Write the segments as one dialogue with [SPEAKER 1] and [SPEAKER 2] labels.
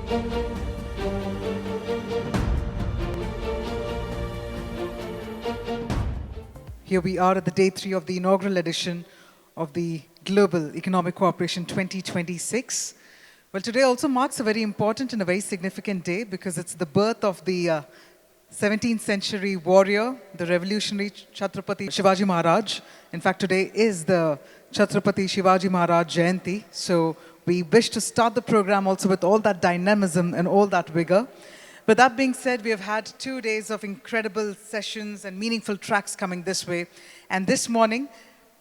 [SPEAKER 1] Here we are at the day 3 of the inaugural edition of the Global Economic Cooperation 2026. Well, today also marks a very important and a very significant day because it's the birth of the 17th century warrior, the revolutionary Chhatrapati Shivaji Maharaj. In fact, today is the Chhatrapati Shivaji Maharaj Jayanti. So we wish to start the program also with all that dynamism and all that vigor. But that being said, we have had 2 days of incredible sessions and meaningful tracks coming this way. And this morning,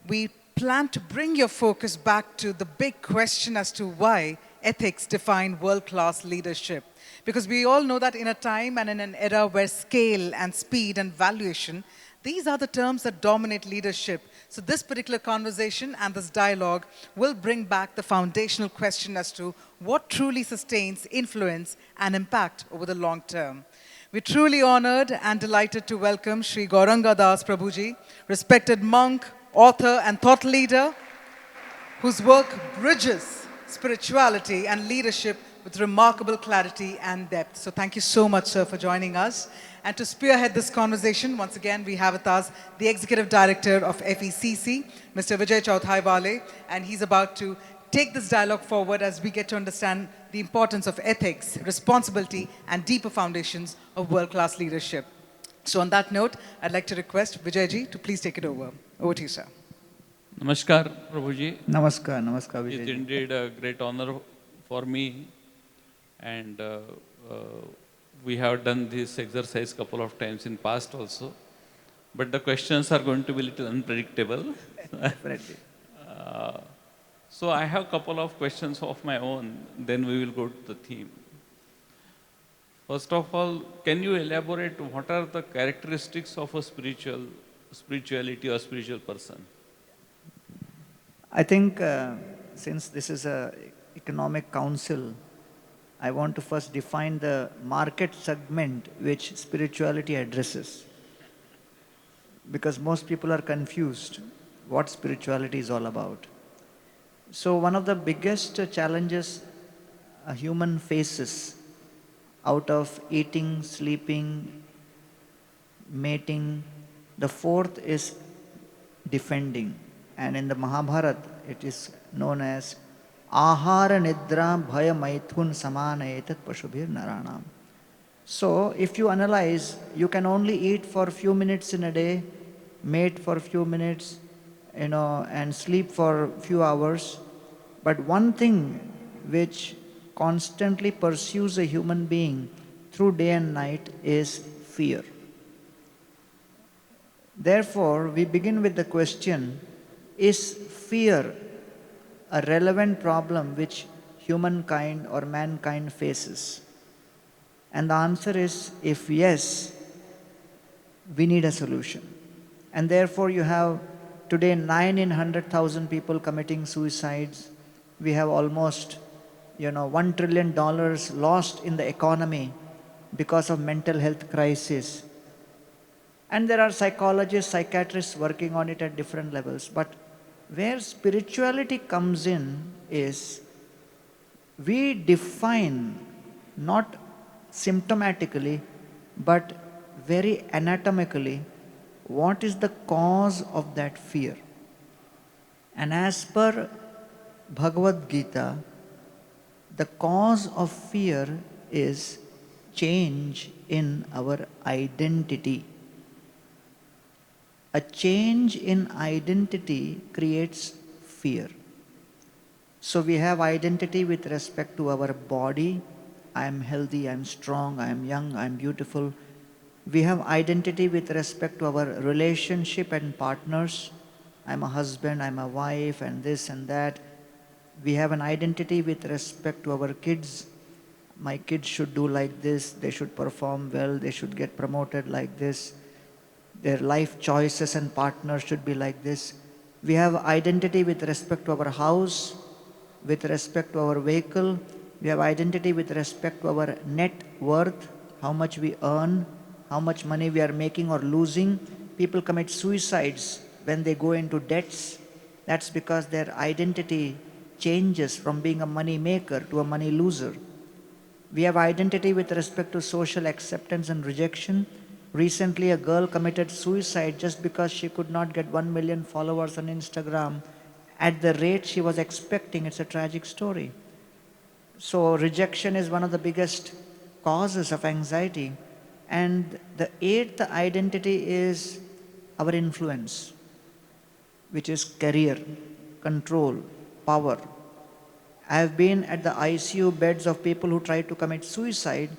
[SPEAKER 1] we plan to bring your focus back to the big question as to why ethics define world-class leadership. Because we all know that in a time and in an era where scale and speed and valuation, these are the terms that dominate leadership. So this particular conversation and this dialogue will bring back the foundational question as to what truly sustains influence and impact over the long term. We're truly honored and delighted to welcome Sri Gauranga Das Prabhu, respected monk, author and thought leader, whose work bridges spirituality and leadership with remarkable clarity and depth. So thank you so much, sir, for joining us. And to spearhead this conversation, once again, we have with us the Executive Director of FECC, Mr. Vijay Chauthaiwale, and he's about to take this dialogue forward as we get to understand the importance of ethics, responsibility, and deeper foundations of world-class leadership. So on that note, I'd like to request Vijayji to please take it over. Over to you, sir.
[SPEAKER 2] Namaskar, Prabhuji.
[SPEAKER 3] Namaskar, namaskar, Vijay.
[SPEAKER 2] It's indeed a great honor for me, and we have done this exercise couple of times in past also, but the questions are going to be a little unpredictable.
[SPEAKER 3] Definitely.
[SPEAKER 2] So I have a couple of questions of my own, then we will go to the theme. First of all, can you elaborate what are the characteristics of a spirituality or spiritual person?
[SPEAKER 3] I think since this is an economic council, I want to first define the market segment which spirituality addresses. Because most people are confused what spirituality is all about. So one of the biggest challenges a human faces out of eating, sleeping, mating, the fourth is defending. And in the Mahabharata, it is known as Ahara Nidra Bhaya Maithun Samanayetat Pashubhir Naranam. So, if you analyze, you can only eat for a few minutes in a day, mate for a few minutes, and sleep for a few hours. But one thing which constantly pursues a human being through day and night is fear. Therefore, we begin with the question, is fear a relevant problem which humankind or mankind faces? And the answer is, if yes, we need a solution. And therefore you have today 9 in 100,000 people committing suicides. We have almost $1 trillion lost in the economy because of mental health crisis. And there are psychologists, psychiatrists working on it at different levels. But where spirituality comes in is we define not symptomatically but very anatomically what is the cause of that fear. And as per Bhagavad Gita, the cause of fear is change in our identity. A change in identity creates fear. So we have identity with respect to our body. I am healthy, I am strong, I am young, I am beautiful. We have identity with respect to our relationship and partners. I am a husband, I am a wife, and this and that. We have an identity with respect to our kids. My kids should do like this, they should perform well, they should get promoted like this. Their life choices and partners should be like this. We have identity with respect to our house, with respect to our vehicle. We have identity with respect to our net worth, how much we earn, how much money we are making or losing. People commit suicides when they go into debts. That's because their identity changes from being a money maker to a money loser. We have identity with respect to social acceptance and rejection. Recently, a girl committed suicide just because she could not get 1 million followers on Instagram at the rate she was expecting. It's a tragic story. So, rejection is one of the biggest causes of anxiety. And the eighth identity is our influence, which is career, control, power. I have been at the ICU beds of people who tried to commit suicide.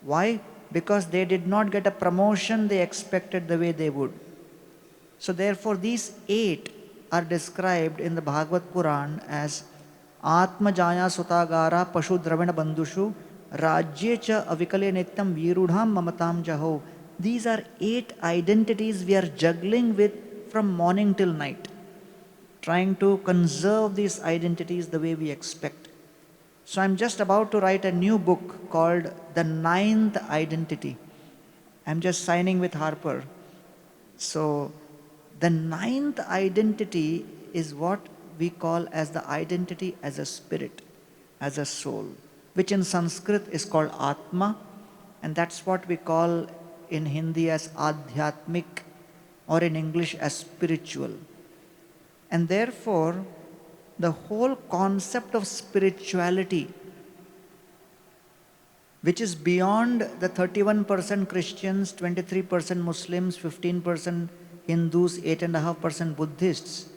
[SPEAKER 3] Why? Because they did not get a promotion they expected the way they would. So therefore these 8 are described in the Bhagavad Puran as Atma Jaya Sutagara Pashu Dravana Bandhushu Rajye Cha Avikale Nityam Virudham Mamatam Jaho. These are 8 identities we are juggling with from morning till night, trying to conserve these identities the way we expect. So I'm just about to write a new book called The Ninth Identity. I'm just signing with Harper. So the ninth identity is what we call as the identity as a spirit, as a soul, which in Sanskrit is called Atma, and that's what we call in Hindi as Adhyatmik, or in English as spiritual. And therefore, the whole concept of spirituality, which is beyond the 31% Christians, 23% Muslims, 15% Hindus, 8.5% Buddhists,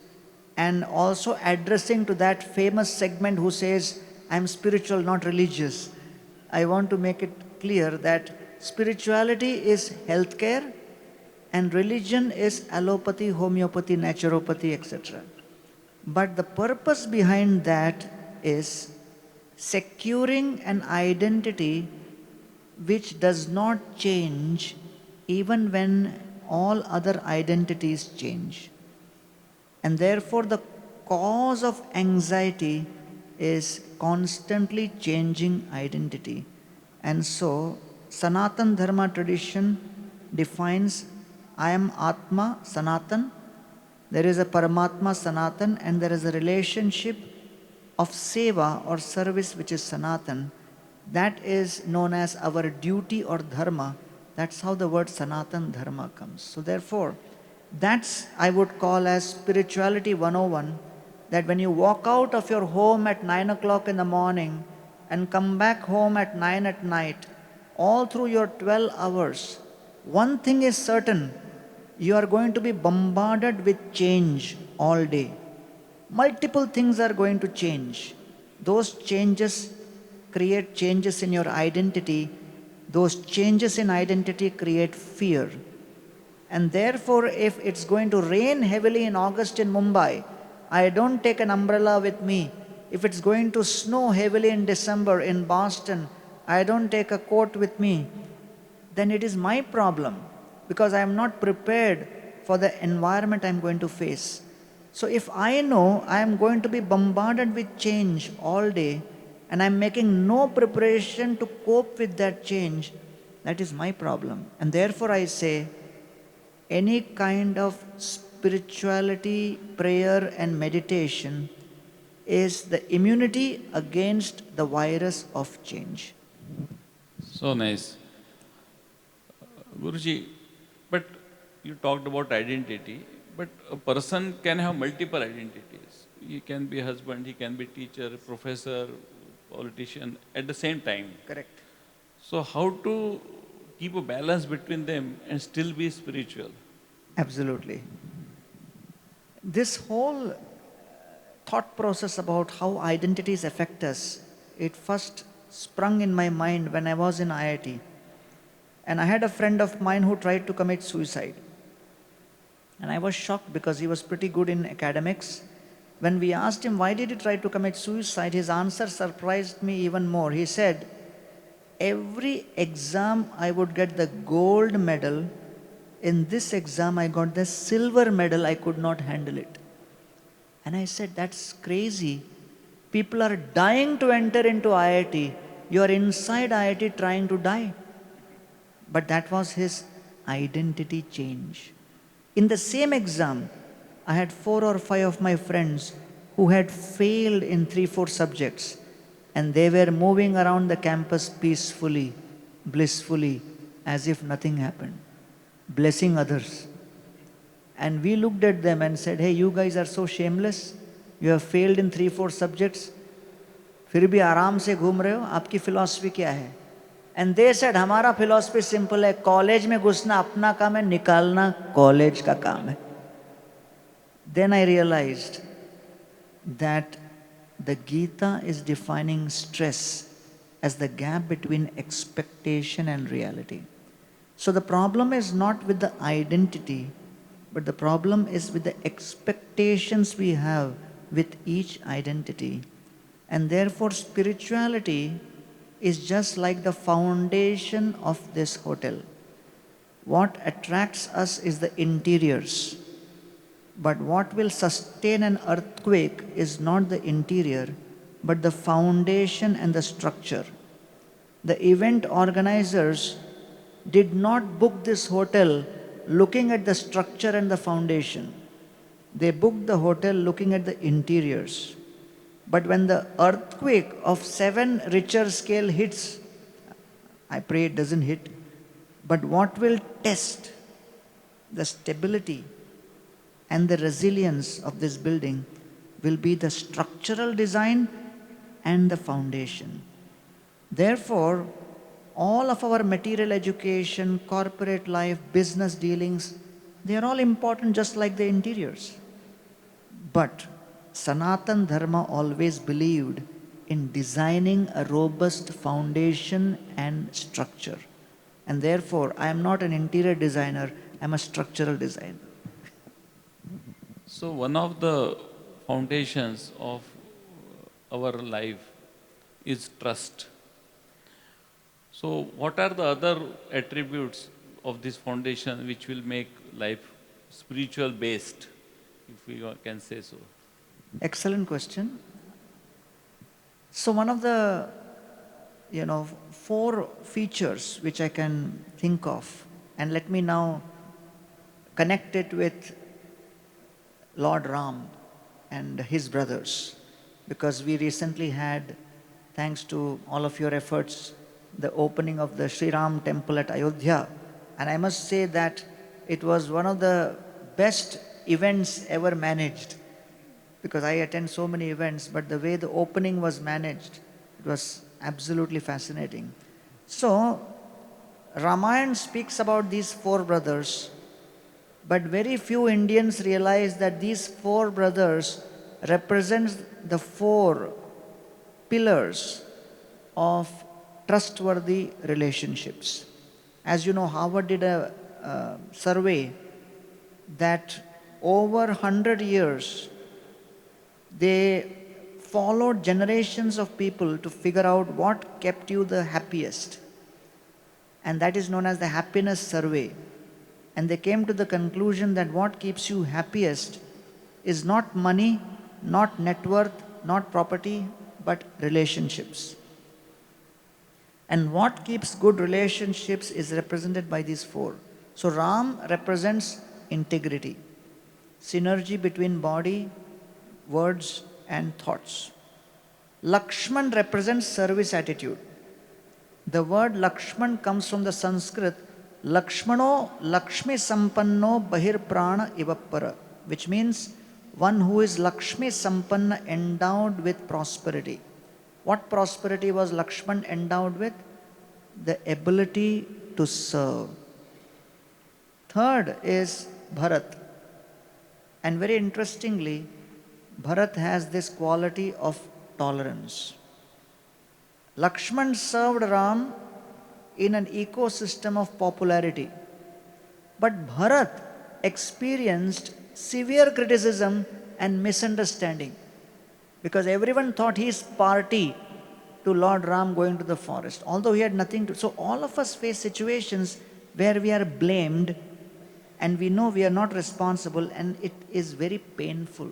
[SPEAKER 3] and also addressing to that famous segment who says, I'm spiritual, not religious. I want to make it clear that spirituality is healthcare and religion is allopathy, homeopathy, naturopathy, etc. But the purpose behind that is securing an identity which does not change even when all other identities change. And therefore the cause of anxiety is constantly changing identity. And so Sanatan Dharma tradition defines I am Atma, Sanatan. There is a Paramatma, Sanatan, and there is a relationship of seva or service which is Sanatan. That is known as our duty or dharma. That's how the word Sanatan Dharma comes. So therefore, that's I would call as spirituality 101, that when you walk out of your home at 9 o'clock in the morning and come back home at 9 at night, all through your 12 hours, one thing is certain, you are going to be bombarded with change all day. Multiple things are going to change. Those changes create changes in your identity. Those changes in identity create fear. And therefore, if it's going to rain heavily in August in Mumbai, I don't take an umbrella with me. If it's going to snow heavily in December in Boston, I don't take a coat with me. Then it is my problem, because I am not prepared for the environment I'm going to face. So if I know I am going to be bombarded with change all day and I'm making no preparation to cope with that change, that is my problem. And therefore I say, any kind of spirituality, prayer and meditation is the immunity against the virus of change.
[SPEAKER 2] So nice. Guruji, but you talked about identity, but a person can have multiple identities. He can be husband, he can be teacher, professor, politician at the same time.
[SPEAKER 3] Correct.
[SPEAKER 2] So how to keep a balance between them and still be spiritual?
[SPEAKER 3] Absolutely. This whole thought process about how identities affect us, it first sprung in my mind when I was in IIT. And I had a friend of mine who tried to commit suicide. And I was shocked because he was pretty good in academics. When we asked him why did he try to commit suicide, his answer surprised me even more. He said, every exam I would get the gold medal. In this exam I got the silver medal, I could not handle it. And I said, that's crazy. People are dying to enter into IIT. You are inside IIT trying to die. But that was his identity change. In the same exam, I had 4 or 5 of my friends who had failed in 3-4 subjects. and they were moving around the campus peacefully, blissfully, as if nothing happened, blessing others. And we looked at them and said, hey, you guys are so shameless. You have failed in 3-4 subjects. फिर भी आराम से घूम रहे हो, आपकी philosophy क्या है? And they said, हमारा philosophy simple है, कॉलेज में घुसना अपना काम है, निकालना कॉलेज का काम है. Then I realized that the Gita is defining stress as the gap between expectation and reality. So the problem is not with the identity, but the problem is with the expectations we have with each identity. And therefore, spirituality is just like the foundation of this hotel. What attracts us is the interiors. But what will sustain an earthquake is not the interior, but the foundation and the structure. The event organizers did not book this hotel looking at the structure and the foundation. They booked the hotel looking at the interiors. But when the earthquake of 7 Richter scale hits, I pray it doesn't hit, but what will test the stability and the resilience of this building will be the structural design and the foundation. Therefore, all of our material education, corporate life, business dealings, they are all important just like the interiors. But Sanatan Dharma always believed in designing a robust foundation and structure. And therefore, I am not an interior designer, I am a structural designer.
[SPEAKER 2] So one of the foundations of our life is trust. So what are the other attributes of this foundation which will make life spiritual based, if we can say so?
[SPEAKER 3] Excellent question. So one of the 4 features which I can think of, and let me now connect it with Lord Ram and his brothers, because we recently had, thanks to all of your efforts, the opening of the Sri Ram temple at Ayodhya. And I must say that it was one of the best events ever managed, because I attend so many events, but the way the opening was managed, it was absolutely fascinating. So, Ramayana speaks about these 4 brothers, but very few Indians realize that these 4 brothers represent the 4 pillars of trustworthy relationships. As you know, Harvard did a survey that over 100 years, they followed generations of people to figure out what kept you the happiest. And that is known as the happiness survey. And they came to the conclusion that what keeps you happiest is not money, not net worth, not property, but relationships. And what keeps good relationships is represented by these 4. So Ram represents integrity, synergy between body, words, and thoughts. Lakshman represents service attitude. The word Lakshman comes from the Sanskrit Lakshmano Lakshmi Sampanno Bahir Prana Ivappara, which means one who is Lakshmi Sampanna, endowed with prosperity. What prosperity was Lakshman endowed with? The ability to serve. Third is Bharat. And very interestingly, Bharat has this quality of tolerance. Lakshman served Ram in an ecosystem of popularity. But Bharat experienced severe criticism and misunderstanding, because everyone thought he is party to Lord Ram going to the forest, although he had nothing to. So all of us face situations where we are blamed and we know we are not responsible, and it is very painful.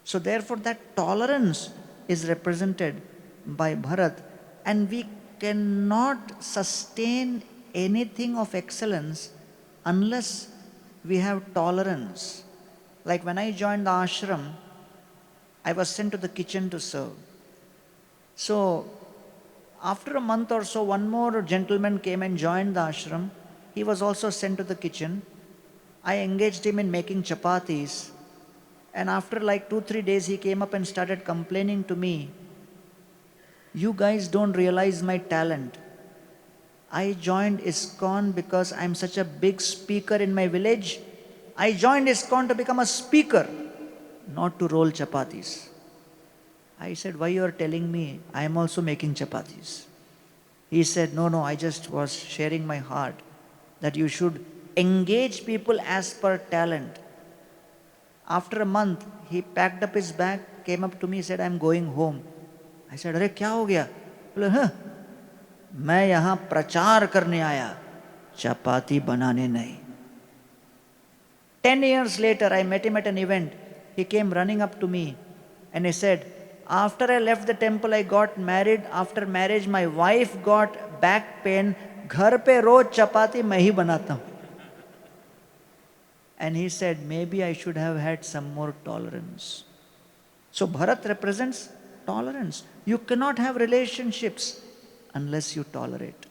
[SPEAKER 3] So therefore that tolerance is represented by Bharat, and we cannot sustain anything of excellence unless we have tolerance. Like when I joined the ashram, I was sent to the kitchen to serve. So, after a month or so, one more gentleman came and joined the ashram. He was also sent to the kitchen. I engaged him in making chapatis. And after like 2-3 days, he came up and started complaining to me, "You guys don't realize my talent. I joined ISKCON because I'm such a big speaker in my village. I joined ISKCON to become a speaker, not to roll chapatis." I said, "Why you are telling me? I am also making chapatis." He said, no, I just was sharing my heart that you should engage people as per talent. After a month, he packed up his bag, came up to me, said, "I'm going home." I said, "अरे क्या हो गया?" बोले, "हाँ, मैं यहाँ प्रचार करने आया, चपाती बनाने नहीं." 10 years later, I met him at an event. He came running up to me and he said, "After I left the temple, I got married. After marriage, my wife got back pain. घर पे रोज चपाती मैं ही बनाता हूँ." And he said, maybe I should have had some more tolerance. So Bharat represents tolerance. You cannot have relationships unless you tolerate.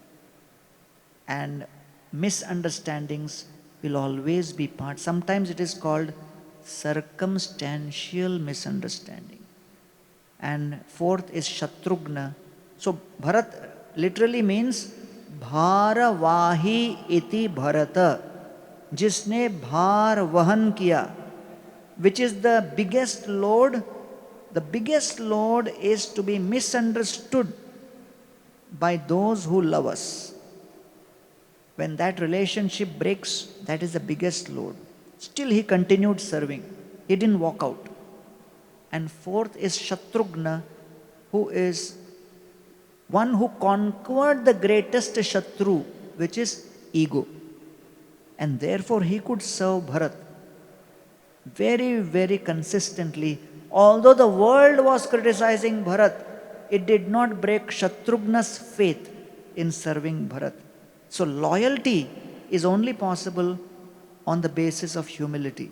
[SPEAKER 3] And misunderstandings will always be part. Sometimes it is called circumstantial misunderstanding. And fourth is Shatrugna. So Bharat literally means Bharavahi iti Bharata. जिसने भार वहन किया, which is the biggest load. The biggest load is to be misunderstood by those who love us. When that relationship breaks, that is the biggest load. Still he continued serving. He didn't walk out. And fourth is Shatrugna, who is one who conquered the greatest Shatru, which is ego. And therefore he could serve Bharat very, very consistently. Although the world was criticizing Bharat, it did not break Shatrugna's faith in serving Bharat. So loyalty is only possible on the basis of humility.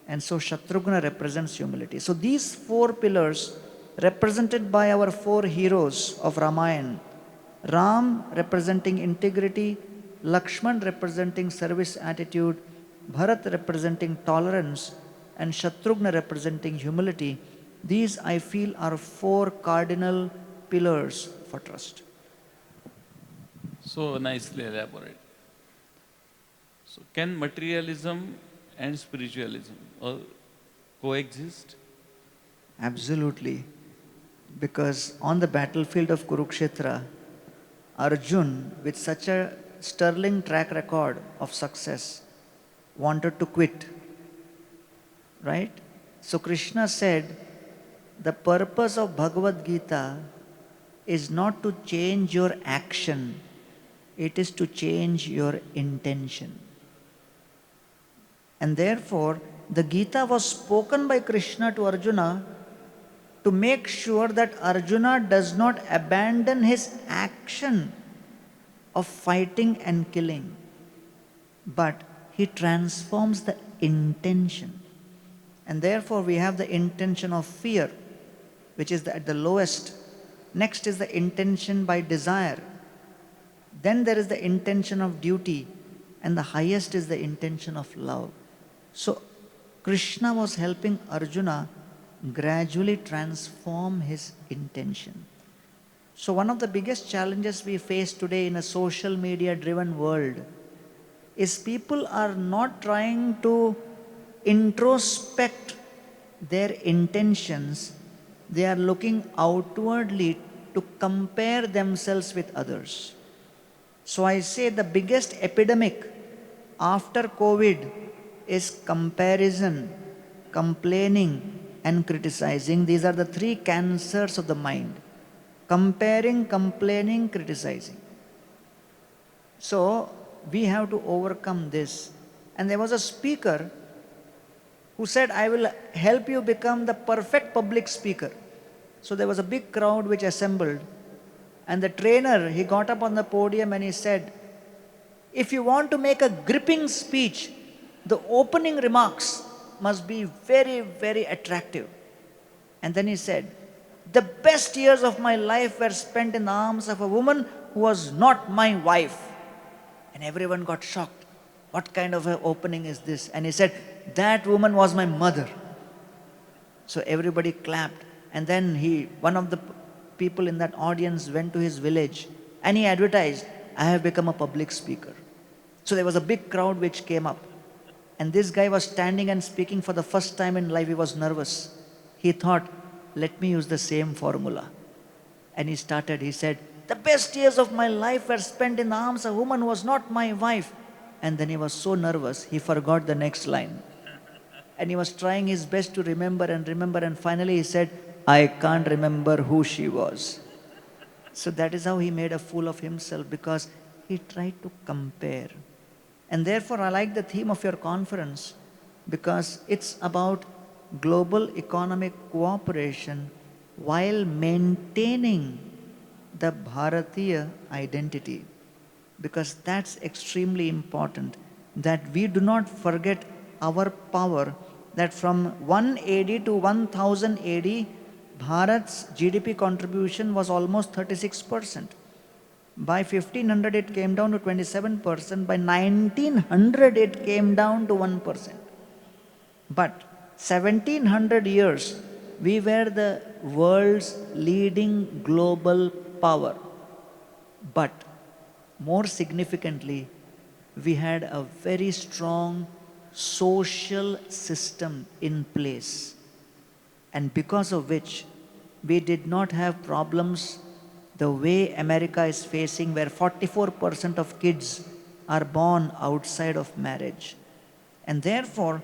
[SPEAKER 3] And so Shatrugna represents humility. So these four pillars represented by our four heroes of Ramayana, Ram representing integrity, Lakshman representing service attitude, Bharat representing tolerance, and Shatrugna representing humility. These I feel are four cardinal pillars for trust.
[SPEAKER 2] So nicely elaborate. So can materialism and spiritualism coexist?
[SPEAKER 3] Absolutely. Because on the battlefield of Kurukshetra, Arjun, with such a sterling track record of success, wanted to quit. Right? So Krishna said, the purpose of Bhagavad Gita is not to change your action, it is to change your intention. And therefore, the Gita was spoken by Krishna to Arjuna to make sure that Arjuna does not abandon his action of fighting and killing, but he transforms the intention. And therefore we have the intention of fear, which is at the lowest. Next is the intention by desire. Then there is the intention of duty, and the highest is the intention of love. So Krishna was helping Arjuna gradually transform his intention. So one of the biggest challenges we face today in a social media driven world is people are not trying to introspect their intentions. They are looking outwardly to compare themselves with others. So I say the biggest epidemic after COVID is comparison, complaining, and criticizing. These are the three cancers of the mind. Comparing, complaining, criticizing. So we have to overcome this. And there was a speaker who said, I will help you become the perfect public speaker. So there was a big crowd which assembled. And the trainer, he got up on the podium and he said, if you want to make a gripping speech, the opening remarks must be very, very attractive. And then he said, The best years of my life were spent in the arms of a woman who was not my wife. And everyone got shocked. What kind of an opening is this? And he said, that woman was my mother. So everybody clapped. And then one of the people in that audience went to his village and he advertised, I have become a public speaker. So there was a big crowd which came up. And this guy was standing and speaking for the first time in life. He was nervous. He thought, let me use the same formula. And he started, he said, the best years of my life were spent in the arms of a woman who was not my wife. And then he was so nervous, he forgot the next line. And he was trying his best to remember, and finally he said, I can't remember who she was. So that is how he made a fool of himself, because he tried to compare. And therefore I like the theme of your conference, because it's about global economic cooperation while maintaining the Bharatiya identity. Because that's extremely important, that we do not forget our power, that from 1 AD to 1000 AD, Bharat's GDP contribution was almost 36%. By 1500 it came down to 27%. By 1900 it came down to 1%. But 1700 years, we were the world's leading global power. But more significantly, we had a very strong social system in place. And because of which, we did not have problems the way America is facing, where 44% of kids are born outside of marriage. And therefore,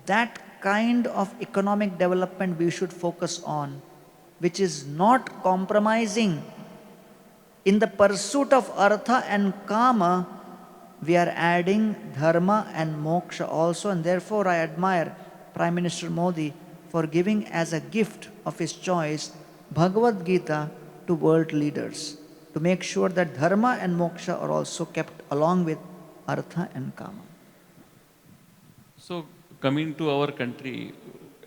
[SPEAKER 3] that kind of economic development we should focus on, which is not compromising. In the pursuit of artha and kama, we are adding dharma and moksha also, and therefore I admire Prime Minister Modi for giving as a gift of his choice Bhagavad Gita to world leaders, to make sure that dharma and moksha are also kept along with artha and kama.
[SPEAKER 2] So coming to our country,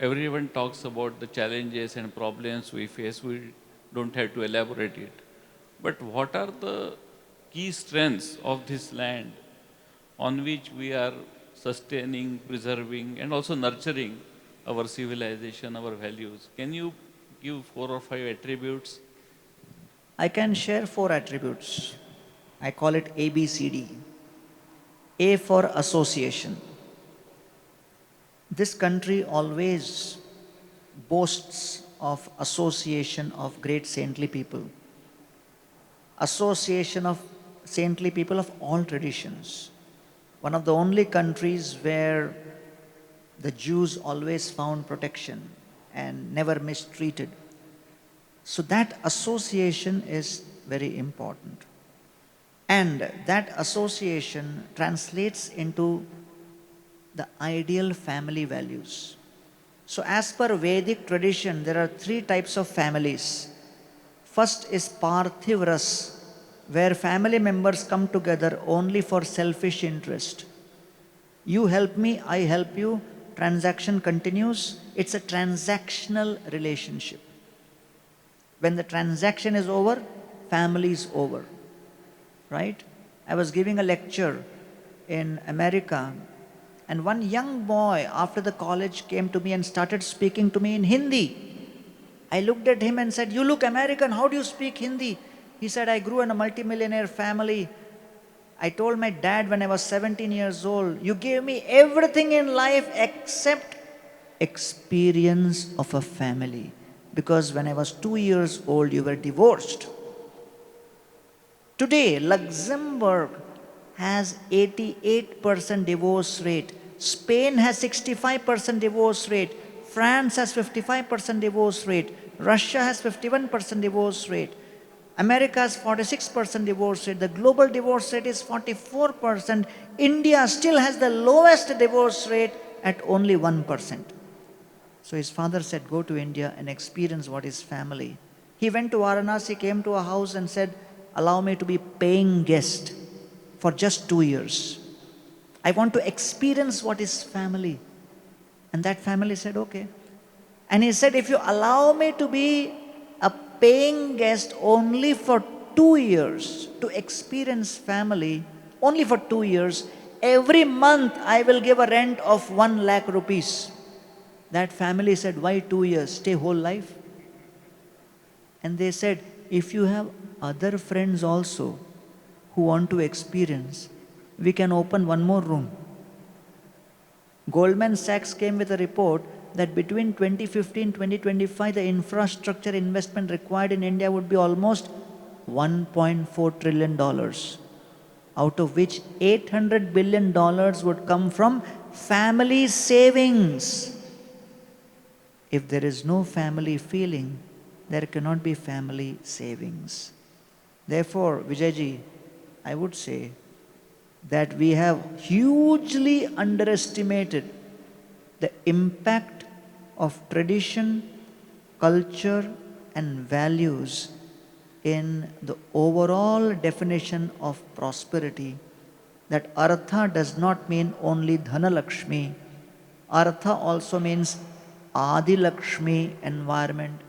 [SPEAKER 2] everyone talks about the challenges and problems we face. We don't have to elaborate it. But what are the key strengths of this land on which we are sustaining, preserving, and also nurturing our civilization, our values? Can you give 4 or 5 attributes?
[SPEAKER 3] I can share 4 attributes. I call it ABCD. A for association. This country always boasts of association of great saintly people. Association of saintly people of all traditions. One of the only countries where the Jews always found protection and never mistreated. So that association is very important. And that association translates into the ideal family values. So as per Vedic tradition, there are 3 types of families. First is Parthiv Ras, where family members come together only for selfish interest. You help me, I help you, transaction continues. It's a transactional relationship. When the transaction is over, family is over. Right? I was giving a lecture in America, and one young boy after the college came to me and started speaking to me in Hindi. I looked at him and said, you look American, how do you speak Hindi? He said, I grew in a multimillionaire family. I told my dad when I was 17 years old, you gave me everything in life except experience of a family. Because when I was 2 years old, you were divorced. Today, Luxembourg has 88% divorce rate. Spain has 65% divorce rate. France has 55% divorce rate. Russia has 51% divorce rate. America has 46% divorce rate. The global divorce rate is 44%. India still has the lowest divorce rate at only 1%. So his father said, go to India and experience what is family. He went to Varanasi, came to a house and said, allow me to be paying guest for just 2 years. I want to experience what is family. And that family said, okay. And he said, if you allow me to be paying guest only for 2 years to experience family, only for 2 years. Every month I will give a rent of 1 lakh rupees. That family said, why 2 years? Stay whole life. And they said, if you have other friends also who want to experience, we can open one more room. Goldman Sachs came with a report that between 2015 and 2025, the infrastructure investment required in India would be almost $1.4 trillion, out of which $800 billion would come from family savings. If there is no family feeling, there cannot be family savings. Therefore, Vijayji, I would say that we have hugely underestimated the impact of tradition, culture, and values in the overall definition of prosperity. That artha does not mean only Dhanalakshmi. Artha also means Adi Lakshmi, environment.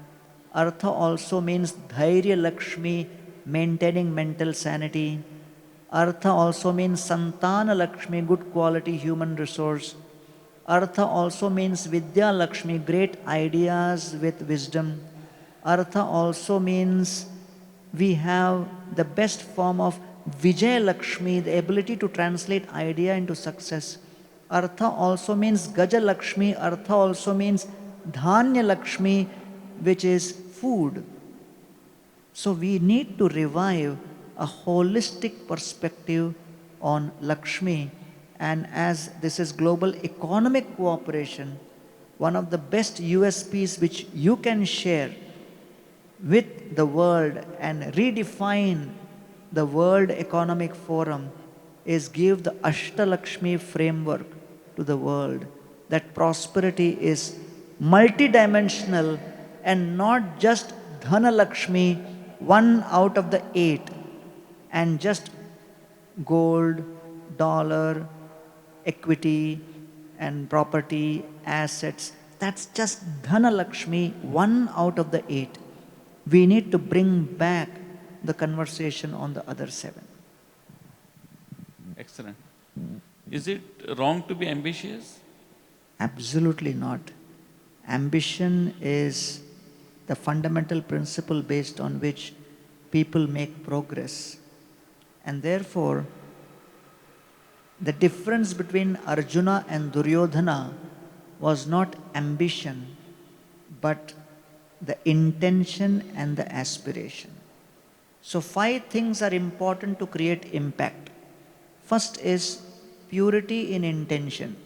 [SPEAKER 3] Artha also means Dhairya Lakshmi, maintaining mental sanity. Artha also means Santana Lakshmi, good quality human resource. Artha also means Vidya Lakshmi, great ideas with wisdom. Artha also means we have the best form of Vijay Lakshmi, the ability to translate idea into success. Artha also means Gaja Lakshmi. Artha also means Dhanya Lakshmi, which is food. So we need to revive a holistic perspective on Lakshmi. And as this is global economic cooperation, one of the best USPs which you can share with the world and redefine the World Economic Forum is give the Ashtalakshmi framework to the world. That prosperity is multidimensional and not just Dhanalakshmi, 1 out of the 8, and just gold, dollar, equity, and property, assets. That's just Dhanalakshmi, 1 out of the 8. We need to bring back the conversation on the other 7.
[SPEAKER 2] Excellent. Is it wrong to be ambitious?
[SPEAKER 3] Absolutely not. Ambition is the fundamental principle based on which people make progress. And therefore, the difference between Arjuna and Duryodhana was not ambition, but the intention and the aspiration. So 5 things are important to create impact. First is purity in intention.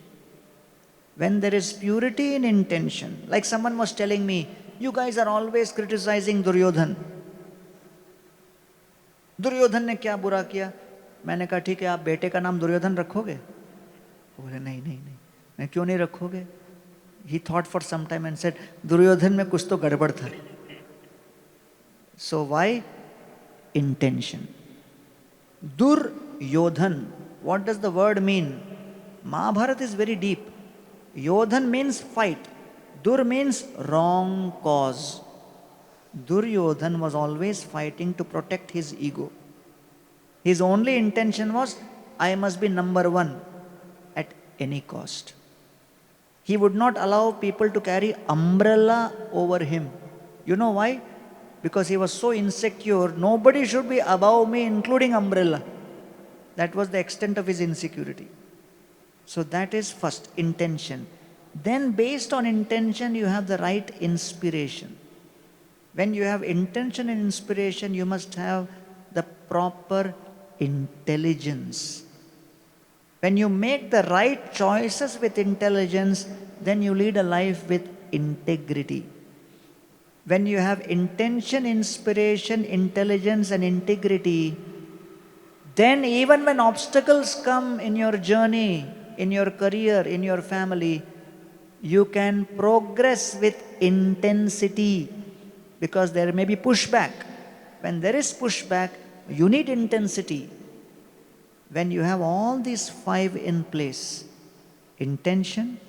[SPEAKER 3] When there is purity in intention, like someone was telling me, you guys are always criticizing Duryodhan. Duryodhan ने क्या बुरा किया? मैंने कहा ठीक है, आप बेटे का नाम दुर्योधन रखोगे? बोले नहीं नहीं नहीं. मैं क्यों नहीं रखोगे? He thought for some time and said, Duryodhan में कुछ तो गड़बड़ था. So why? Intention. Duryodhan. What does the word mean? Mahabharata is very deep. Yodhan means fight. Dur means wrong cause. Duryodhan was always fighting to protect his ego. His only intention was, I must be number 1 at any cost. He would not allow people to carry umbrella over him. You know why? Because he was so insecure, nobody should be above me, including umbrella. That was the extent of his insecurity. So that is first, intention. Then based on intention, you have the right inspiration. When you have intention and inspiration, you must have the proper intelligence. When you make the right choices with intelligence, then you lead a life with integrity. When you have intention, inspiration, intelligence, and integrity, then even when obstacles come in your journey, in your career, in your family, you can progress with intensity. Because there may be pushback. When there is pushback, you need intensity. When you have all these 5 in place, intention,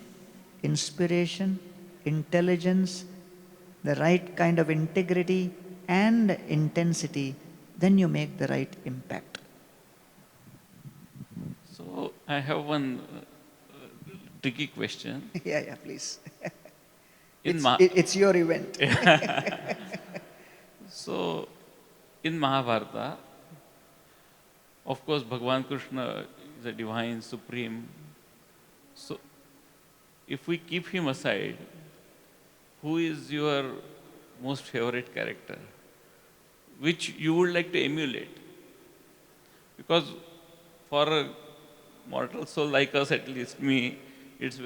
[SPEAKER 3] inspiration, intelligence, the right kind of integrity, and intensity, then you make the right impact.
[SPEAKER 2] So I have one tricky question.
[SPEAKER 3] Yeah, please.
[SPEAKER 2] In
[SPEAKER 3] It's your event.
[SPEAKER 2] So in Mahabharata, of course, Bhagwan Krishna is a divine supreme. So if we keep him aside, who is your most favorite character, which you would like to emulate? Because for a mortal soul like us, at least me, it's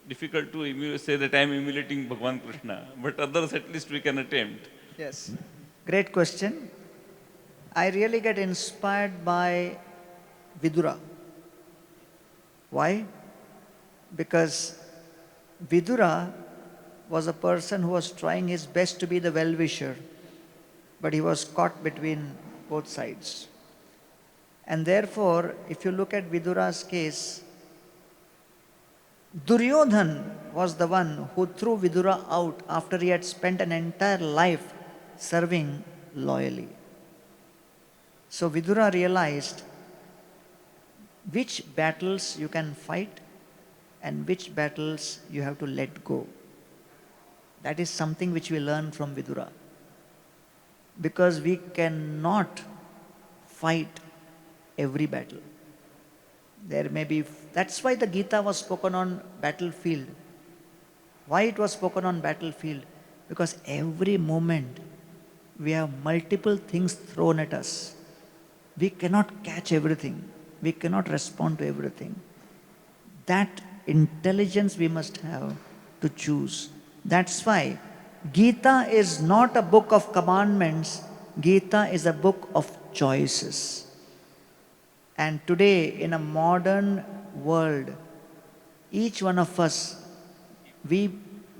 [SPEAKER 2] difficult to say that I'm emulating Bhagwan Krishna. But others, at least we can attempt.
[SPEAKER 3] Yes. Great question. I really get inspired by Vidura. Why? Because Vidura was a person who was trying his best to be the well-wisher, but he was caught between both sides. And therefore, if you look at Vidura's case, Duryodhan was the one who threw Vidura out after he had spent an entire life serving loyally. So Vidura realized which battles you can fight and which battles you have to let go. That is something which we learn from Vidura. Because we cannot fight every battle. There may be, that's why the Gita was spoken on battlefield. Why it was spoken on battlefield? Because every moment we have multiple things thrown at us. We cannot catch everything. We cannot respond to everything. That intelligence we must have to choose. That's why Gita is not a book of commandments. Gita is a book of choices. And today, in a modern world, each one of us, we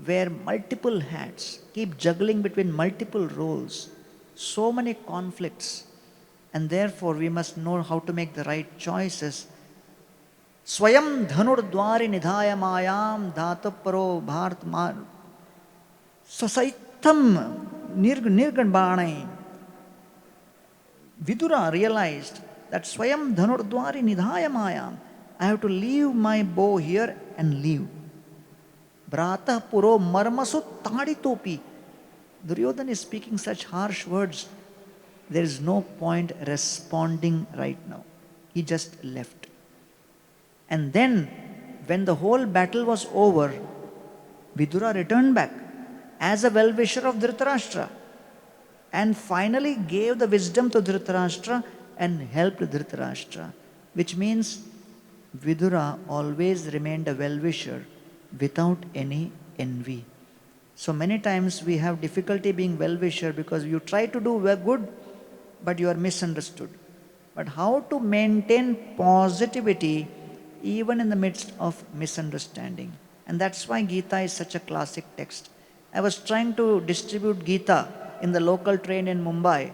[SPEAKER 3] wear multiple hats, keep juggling between multiple roles, so many conflicts. And therefore, we must know how to make the right choices. Swayam dhanur dwari nidhaya mayam dhataparo bharat sasaitam nirgan banai. Vidura realized that Swayam dhanur dwari nidhaya mayam. I have to leave my bow here and leave. Brata puro marmasu tadi topi. Duryodhan is speaking such harsh words. There is no point responding right now. He just left. And then, when the whole battle was over, Vidura returned back as a well-wisher of Dhritarashtra and finally gave the wisdom to Dhritarashtra and helped Dhritarashtra, which means Vidura always remained a well-wisher without any envy. So many times we have difficulty being well-wisher because you try to do good, but you are misunderstood. But how to maintain positivity even in the midst of misunderstanding? And that's why Gita is such a classic text. I was trying to distribute Gita in the local train in Mumbai,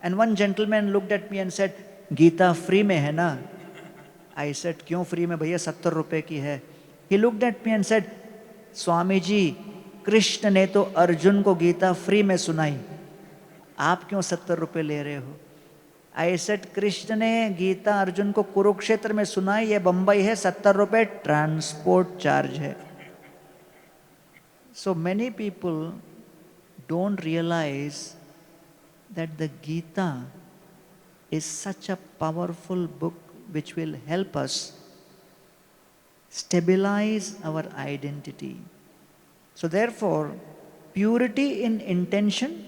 [SPEAKER 3] and one gentleman looked at me and said, Gita free mein hai na? I said, क्यों free में भैया 70 रुपए की है? He looked at me and said, Swami ji, Krishna ने तो अर्जुन को Gita free में सुनाई, आप क्यों 70 रुपए ले रहे हो? I said, कृष्ण ने गीता अर्जुन को कुरुक्षेत्र में सुनाई, ये बंबई है, 70 रुपए ट्रांसपोर्ट चार्ज है. So many people don't realize that the Gita is such a powerful book which will help us stabilize our identity. So therefore, purity in intention,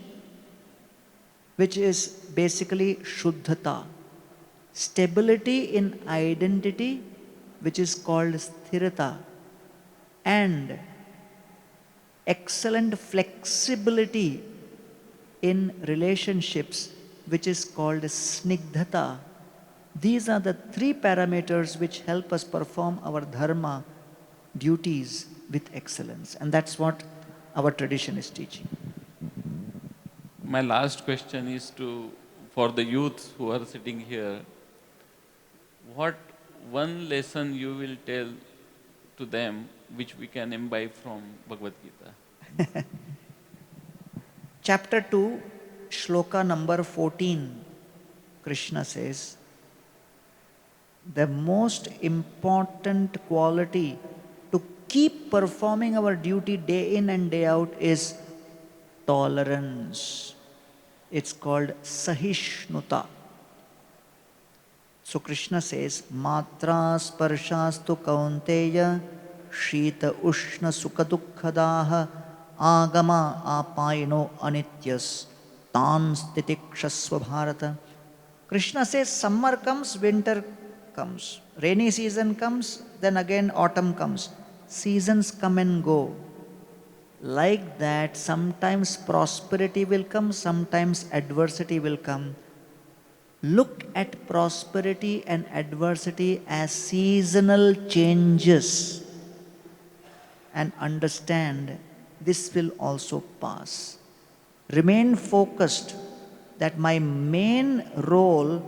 [SPEAKER 3] which is basically Shuddhata, stability in identity, which is called Sthirata, and excellent flexibility in relationships, which is called Snigdhata. These are the three parameters which help us perform our dharma duties with excellence. And that's what our tradition is teaching.
[SPEAKER 2] My last question is for the youth who are sitting here. What one lesson you will tell to them which we can imbibe from Bhagavad Gita?
[SPEAKER 3] Chapter 2 shloka number 14, Krishna says, the most important quality to keep performing our duty day in and day out is tolerance. It's called Sahishnuta. So Krishna says, Matra sparshastu kaunteya shita ushna sukhadukhadaha agama apayino anityas tan stitikshasva bharata. Krishna says, summer comes, winter comes. Rainy season comes, then again autumn comes. Seasons come and go. Like that, sometimes prosperity will come, sometimes adversity will come. Look at prosperity and adversity as seasonal changes and understand this will also pass. Remain focused that my main role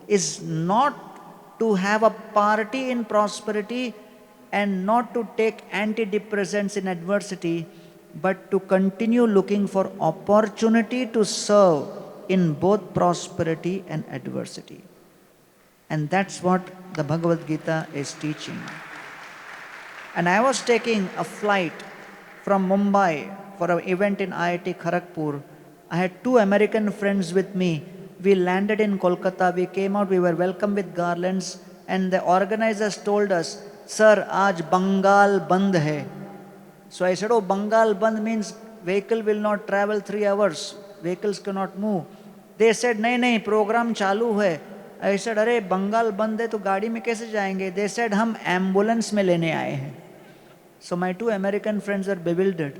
[SPEAKER 3] is not to have a party in prosperity and not to take antidepressants in adversity, but to continue looking for opportunity to serve in both prosperity and adversity. And that's what the Bhagavad Gita is teaching. And I was taking a flight from Mumbai for an event in IIT Kharagpur. I had 2 American friends with me. We landed in Kolkata, we came out, we were welcomed with garlands, and the organizers told us, Sir, aaj Bengal Bandh hai. So I said, oh, Bengal Bandh means vehicle will not travel 3 hours, vehicles cannot move. They said, nahi, program chalu hai. I said, अरे बंगाल बंद है तो गाड़ी में कैसे जाएंगे? They said, हम ambulance में लेने आए हैं. So my 2 American friends are bewildered.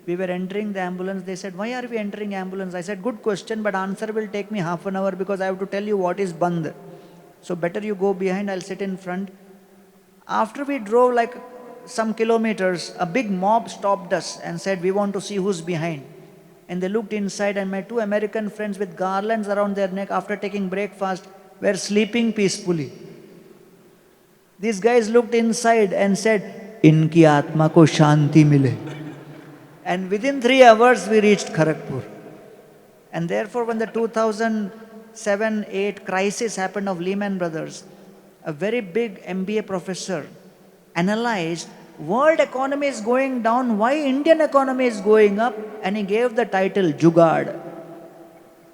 [SPEAKER 3] We were entering the ambulance. They said, why are we entering ambulance? I said, good question, but answer will take me half an hour because I have to tell you what is bandh. So better you go behind, I'll sit in front. After we drove like some kilometers, a big mob stopped us and said, we want to see who's behind. And they looked inside, and my 2 American friends with garlands around their neck after taking breakfast were sleeping peacefully. These guys looked inside and said, Inki Atma ko Shanti mile. And within 3 hours we reached Kharagpur. And therefore when the 2007-8 crisis happened of Lehman Brothers, a very big MBA professor analyzed world economy is going down, why Indian economy is going up? And he gave the title Jugaad,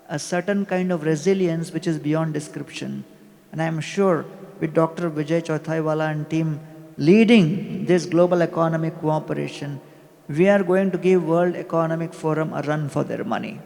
[SPEAKER 3] a certain kind of resilience which is beyond description. And I am sure with Dr. Vijay Chauthaiwale and team leading this global economic cooperation, we are going to give World Economic Forum a run for their money.